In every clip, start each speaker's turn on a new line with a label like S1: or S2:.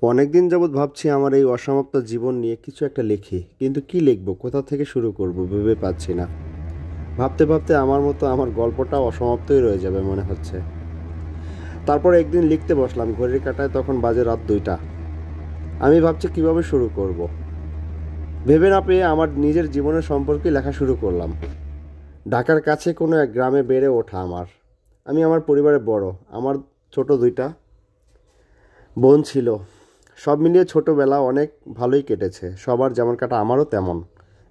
S1: অনেকদিন যাবৎ ভাবছি আমার এই অসমাপ্ত জীবন নিয়ে কিছু একটা লিখি, কিন্তু কি লিখবো, কোথা থেকে শুরু করব ভেবে পাচ্ছি না। ভাবতে ভাবতে আমার মতো আমার গল্পটা অসমাপ্তই রয়ে যাবে মনে হচ্ছে। তারপর একদিন লিখতে বসলাম, ঘড়ির কাঁটায় তখন বাজে রাত 2টা। আমি ভাবছি কিভাবে শুরু করব। ভেবে না পেয়ে আমার নিজের জীবনের সম্পর্কে লেখা শুরু করলাম। ঢাকার কাছে কোনো এক গ্রামে বেড়ে ওঠা আমি আমার পরিবারে বড়। আমার ছোট 2টা বোন ছিল। সব মিলিয়ে ছোটবেলা অনেক ভালোই কেটেছে, সবার যেমন কাটা আমারও তেমন।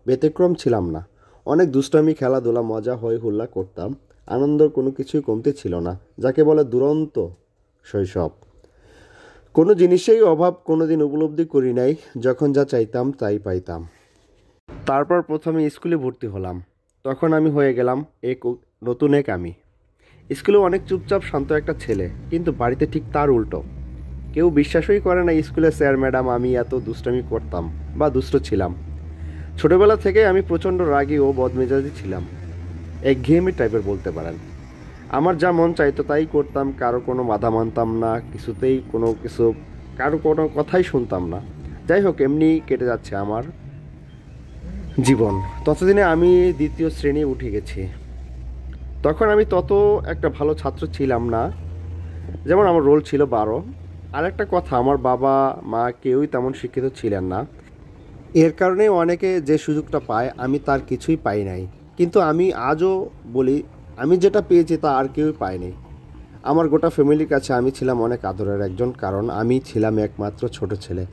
S1: ব্যতিক্রম ছিলাম না। অনেক দুষ্টামি, খেলাধুলা, মজা, হই হুল্লা করতাম। আনন্দের কোনো কিছুই কমতি ছিল না, যাকে বলে দুরন্ত শৈশব। কোনো জিনিসেই অভাব কোনোদিন উপলব্ধি করি নাই। যখন যা চাইতাম তাই পাইতাম। তারপর প্রথমে স্কুলে ভর্তি হলাম। তখন আমি হয়ে গেলাম নতুন এক আমি। স্কুলে অনেক চুপচাপ শান্ত একটা ছেলে, কিন্তু বাড়িতে ঠিক তার উল্টো। কেউ বিশ্বাসই করে না স্কুলে স্যার ম্যাডাম আমি এত দুষ্টামি করতাম বা দুষ্ট ছিলাম। ছোটবেলা থেকে আমি প্রচণ্ড রাগী ও বদমেজাজি ছিলাম। একঘেয়েমি টাইপের বলতে পারেন। আমার যা মন চাইতো তাই করতাম, কারো কোনো বাধা মানতাম না, কারো কোনো কথাই শুনতাম না। যাই হোক, এমনি কেটে যাচ্ছে আমার জীবন। ততদিনে আমি 2য় শ্রেণী উঠে গেছি। তখন আমি তত একটা ভালো ছাত্র ছিলাম না, যেমন আমার রোল ছিল 12। আর একটা কথা, আমার বাবা মা কেউই তেমন শিক্ষিত ছিলেন না। এর কারণে অনেকে যে সুযোগটা পায় আমি তার কিছুই পাই নাই। কিন্তু আমি আজও বলি, আমি যেটা পেয়েছি তা আর কেউই পায়নি। আমার গোটা ফ্যামিলির কাছে আমি ছিলাম অনেক আদরের একজন, কারণ আমি ছিলাম একমাত্র ছোট ছেলে।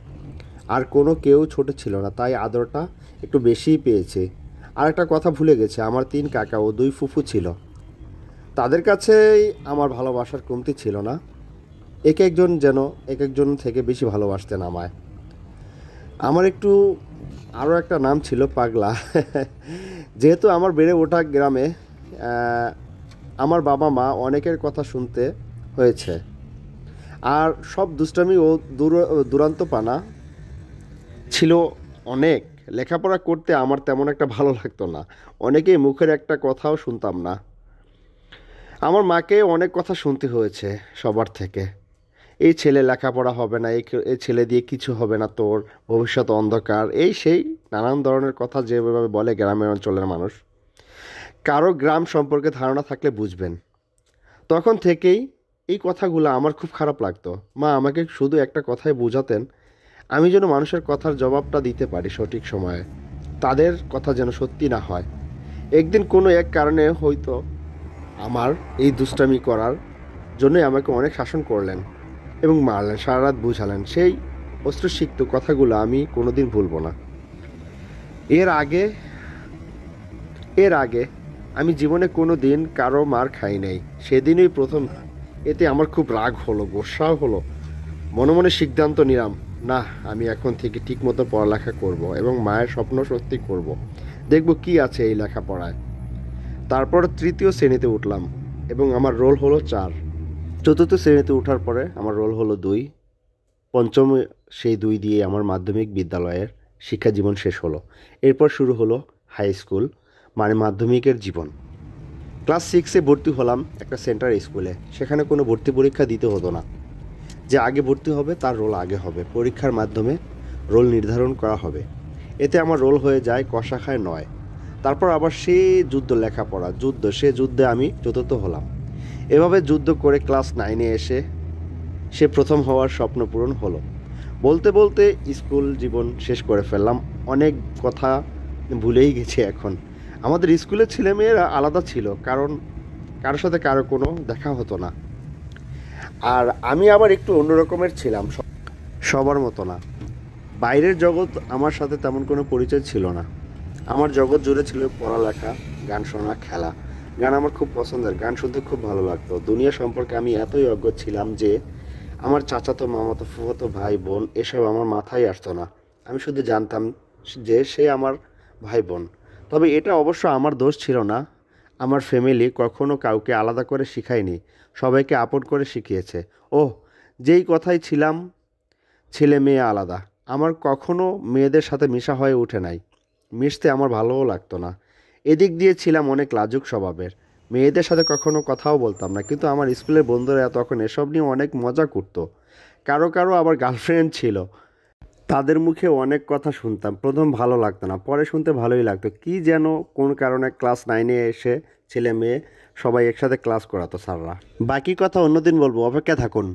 S1: আর কোনো কেউ ছোট ছিল না, তাই আদরটা একটু বেশিই পেয়েছি। আর একটা কথা ভুলে গেছি, আমার 3 কাকা ও 2 ফুফু ছিল। তাদের কাছেই আমার ভালোবাসার কমতি ছিল না। এক একজন যেন এক একজন থেকে বেশি ভালোবাসতেন আমায়। আমার একটু আরও একটা নাম ছিল পাগলা। যেহেতু আমার বেড়ে ওঠা গ্রামে, আহ, আমার বাবা মা অনেকের কথা শুনতে হয়েছে। আর সব দুষ্টামি ও দুরান্তপানা ছিল অনেক। লেখাপড়া করতে আমার তেমন একটা ভালো লাগতো না। অনেকেই মুখের একটা কথাও শুনতাম না। আমার মাকে অনেক কথা শুনতে হয়েছে সবার থেকে। এই ছেলে লেখাপড়া হবে না, এই ছেলে দিয়ে কিছু হবে না, তোর ভবিষ্যৎ অন্ধকার, এই সেই নানান ধরনের কথা যেভাবে বলে গ্রামের অঞ্চলের মানুষ। কারো গ্রাম সম্পর্কে ধারণা থাকলে বুঝবেন। তখন থেকেই এই কথাগুলো আমার খুব খারাপ লাগতো। মা আমাকে শুধু একটা কথাই বোঝাতেন, আমি যেন মানুষের কথার জবাবটা দিতে পারি সঠিক সময়ে, তাদের কথা যেন সত্যি না হয়। একদিন কোনো এক কারণে হয়তো আমার এই দুষ্টামি করার জন্যই আমাকে অনেক শাসন করলেন এবং মারলেন, সারা রাত বুঝালেন। সেই অশ্রুসিক্ত কথাগুলো আমি কোনোদিন ভুলবো না। এর আগে এর আগে আমি জীবনে কোনো দিন কারো মার খাই নাই। সেদিনই প্রথম। এতে আমার খুব রাগ হলো, গোসাও হলো। মনে মনে সিদ্ধান্ত নিলাম, না, আমি এখন থেকে ঠিকমতো পড়ালেখা করব এবং মায়ের স্বপ্ন সত্যি করব। দেখব কি আছে এই লেখাপড়ায়। তারপর 3য় শ্রেণীতে উঠলাম এবং আমার রোল হলো 4। 4র্থ শ্রেণীতে ওঠার পরে আমার রোল হলো 2। পঞ্চম, সেই 2 দিয়ে আমার মাধ্যমিক বিদ্যালয়ের শিক্ষা জীবন শেষ হলো। এরপর শুরু হলো হাই স্কুল, মানে মাধ্যমিকের জীবন। ক্লাস 6-এ ভর্তি হলাম একটা সেন্টার স্কুলে। সেখানে কোনো ভর্তি পরীক্ষা দিতে হতো না। যে আগে ভর্তি হবে তার রোল আগে হবে, পরীক্ষার মাধ্যমে রোল নির্ধারণ করা হবে। এতে আমার রোল হয়ে যায় কষাখায় 9। তারপর আবার সে সে যুদ্ধে আমি 4র্থ হলাম। এভাবে যুদ্ধ করে ক্লাস 9-এ এসে সে প্রথম হওয়ার স্বপ্ন পূরণ হলো। বলতে বলতে স্কুল জীবন শেষ করে ফেললাম। অনেক কথা ভুলেই গেছি এখন। আমাদের স্কুলের ছেলেমেয়েরা আলাদা ছিল, কারণ কারোর সাথে কারো কোনো দেখা হতো না। আর আমি আবার একটু অন্য রকমের ছিলাম, সবার মতো না। বাইরের জগৎ আমার সাথে তেমন কোনো পরিচয় ছিল না। আমার জগৎ জুড়ে ছিল পড়ালেখা, গান শোনা, খেলা। গান আমার খুব পছন্দের, গান শুনতে খুব ভালো লাগতো। দুনিয়া সম্পর্কে আমি এতই অজ্ঞ ছিলাম যে আমার চাচাতো, মামাতো, ফুফাতো ভাই বোন এসব আমার মাথায় আসতো না। আমি শুধু জানতাম যে সে আমার ভাই বোন। তবে এটা অবশ্য আমার দোষ ছিল না। আমার ফ্যামিলি কখনো কাউকে আলাদা করে শিখায়নি, সবাইকে আপন করে শিখিয়েছে। ওহ, যেই কথাই ছিলাম ছেলে মেয়ে আলাদা, আমার কখনো মেয়েদের সাথে মেশা হয়ে ওঠে নাই। মিশতে আমার ভালোও লাগতো না। এদিক দিয়ে ছিলাম অনেক লাজুক স্বভাবের। মেয়েদের সাথে কখনো কথাও বলতাম না, কিন্তু আমার স্কুলের বন্ধুরা তখন এসব নিয়ে অনেক মজা করতো। কারো কারো আবার গার্লফ্রেন্ড ছিল। তাদের মুখে অনেক কথা শুনতাম, প্রথম ভালো লাগতো না, পরে শুনতে ভালোই লাগতো। কি যেন কোন কারণে ক্লাস 9-এ এসে ছেলে মেয়ে সবাই একসাথে ক্লাস করাতো স্যাররা। বাকি কথা অন্যদিন বলবো, অপেক্ষায় থাকুন।